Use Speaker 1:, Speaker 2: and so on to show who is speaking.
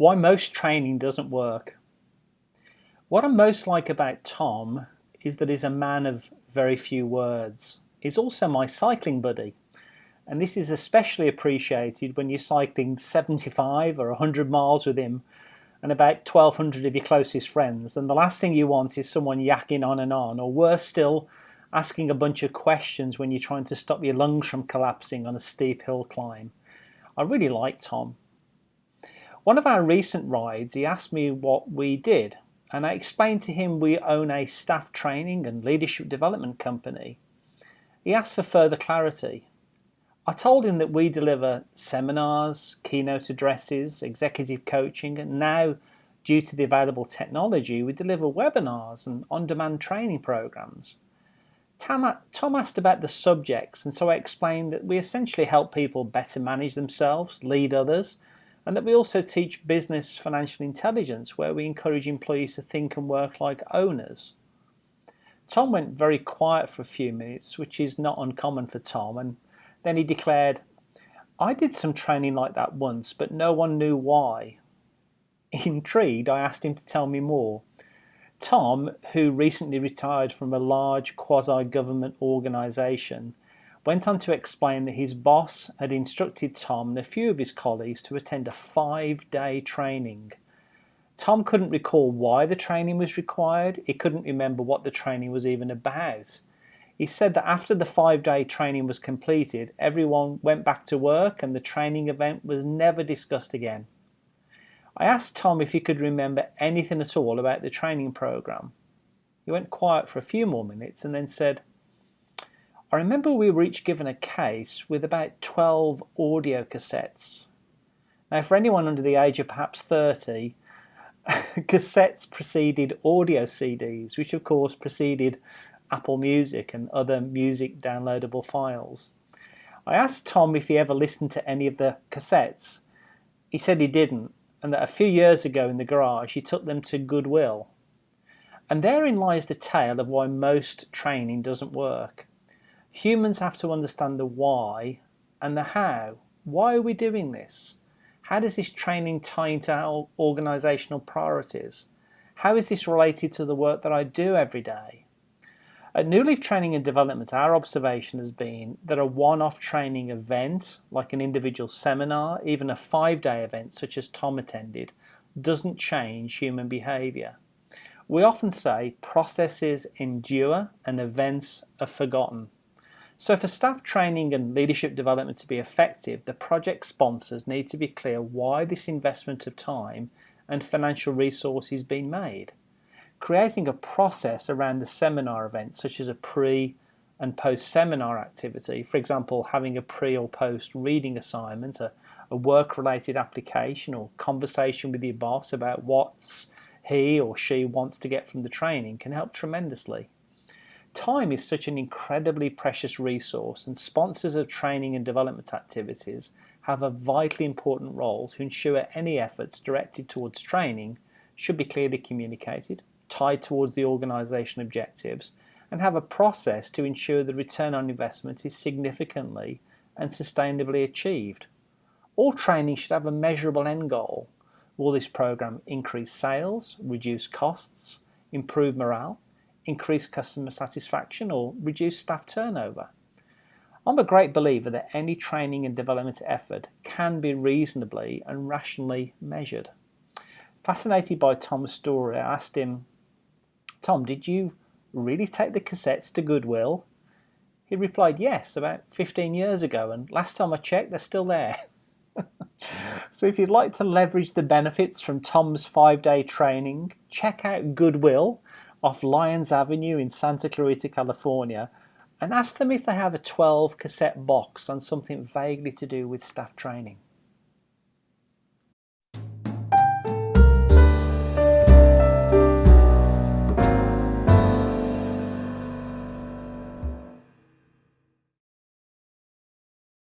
Speaker 1: Why most training doesn't work. What I most like about Tom is that he's a man of very few words. He's also my cycling buddy, and this is especially appreciated when you're cycling 75 or 100 miles with him and about 1,200 of your closest friends, and the last thing you want is someone yakking on, or worse still, asking a bunch of questions when you're trying to stop your lungs from collapsing on a steep hill climb. I really like Tom. One of our recent rides, he asked me what we did, and I explained to him we own a staff training and leadership development company. He asked for further clarity. I told him that we deliver seminars, keynote addresses, executive coaching, and now, due to the available technology, we deliver webinars and on-demand training programs. Tom asked about the subjects, and so I explained that we essentially help people better manage themselves, lead others, and that we also teach business financial intelligence, where we encourage employees to think and work like owners. Tom went very quiet for a few minutes, which is not uncommon for Tom, and then he declared, "I did some training like that once, but no one knew why." Intrigued, I asked him to tell me more. Tom, who recently retired from a large quasi-government organisation, went on to explain that his boss had instructed Tom and a few of his colleagues to attend a 5-day training. Tom couldn't recall why the training was required. He couldn't remember what the training was even about. He said that after the 5-day training was completed, everyone went back to work and the training event was never discussed again. I asked Tom if he could remember anything at all about the training program. He went quiet for a few more minutes and then said, "I remember we were each given a case with about 12 audio cassettes." Now, for anyone under the age of perhaps 30, cassettes preceded audio CDs, which of course preceded Apple Music and other music downloadable files. I asked Tom if he ever listened to any of the cassettes. He said he didn't, and that a few years ago in the garage he took them to Goodwill. And therein lies the tale of why most training doesn't work. Humans have to understand the why and the how. Why are we doing this? How does this training tie into our organisational priorities? How is this related to the work that I do every day? At Newleaf Training and Development, our observation has been that a one-off training event, like an individual seminar, even a 5-day event such as Tom attended, doesn't change human behaviour. We often say processes endure and events are forgotten. So for staff training and leadership development to be effective, the project sponsors need to be clear why this investment of time and financial resources is being made. Creating a process around the seminar event, such as a pre- and post-seminar activity, for example, having a pre- or post-reading assignment, a work-related application or conversation with your boss about what he or she wants to get from the training, can help tremendously. Time is such an incredibly precious resource, and sponsors of training and development activities have a vitally important role to ensure any efforts directed towards training should be clearly communicated, tied towards the organisation objectives, and have a process to ensure the return on investment is significantly and sustainably achieved. All training should have a measurable end goal. Will this program increase sales, reduce costs, improve morale, increase customer satisfaction, or reduce staff turnover? I'm a great believer that any training and development effort can be reasonably and rationally measured. Fascinated by Tom's story, I asked him, "Tom, did you really take the cassettes to Goodwill?" He replied, "Yes, about 15 years ago, and last time I checked, they're still there." So if you'd like to leverage the benefits from Tom's 5-day training, check out Goodwill off Lyons Avenue in Santa Clarita, California, and ask them if they have a 12 cassette box on something vaguely to do with staff training.